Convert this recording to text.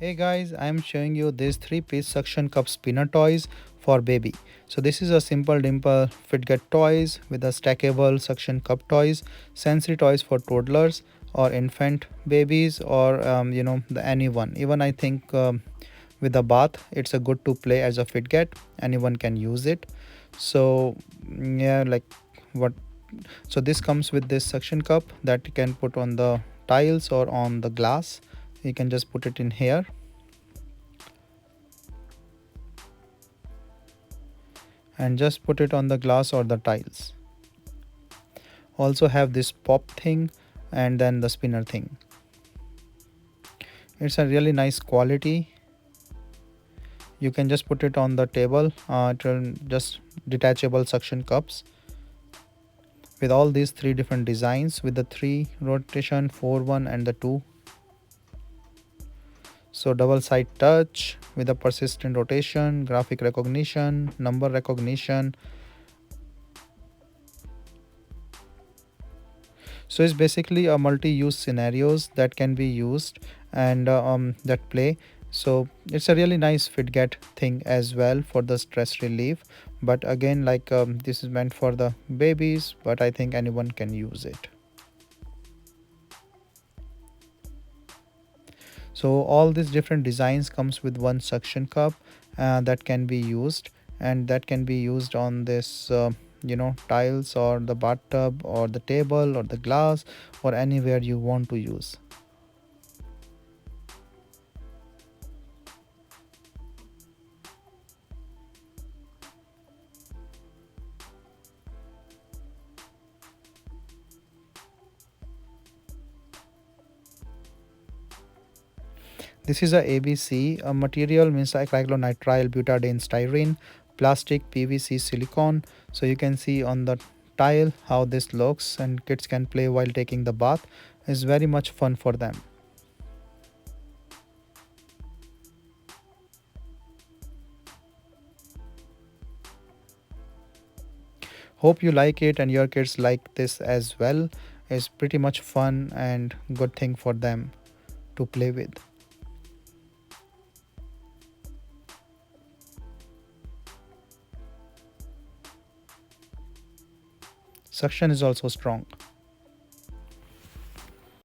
Hey guys, I am showing you these 3-piece suction cup spinner toys for baby. So this is a simple Dimple Fidget toys with a stackable suction cup toys, sensory toys for toddlers or infant babies or the anyone. Even I think with a bath, it's a good to play as a Fidget. Anyone can use it. So yeah, like what? So this comes with this suction cup that you can put on the tiles or on the glass. You can just put it in here and just put it on the glass or the tiles. Also have this pop thing and then the spinner thing. It's a really nice quality. You can just put it on the table. It will just detachable suction cups with all these three different designs with the 3 rotation, 4 1 and the 2. So double side touch with a persistent rotation, graphic recognition, number recognition. So it's basically a multi-use scenarios that can be used and that play. So it's a really nice Fidget thing as well for the stress relief. But again, like this is meant for the babies, but I think anyone can use it. So all these different designs comes with one suction cup that can be used, and that can be used on this tiles or the bathtub or the table or the glass or anywhere you want to use. This is a ABC. A material means cyclonitrile butadiene styrene, plastic PVC silicone. So you can see on the tile how this looks, and kids can play while taking the bath. It's very much fun for them. Hope you like it and your kids like this as well. It's pretty much fun and good thing for them to play with. Suction is also strong.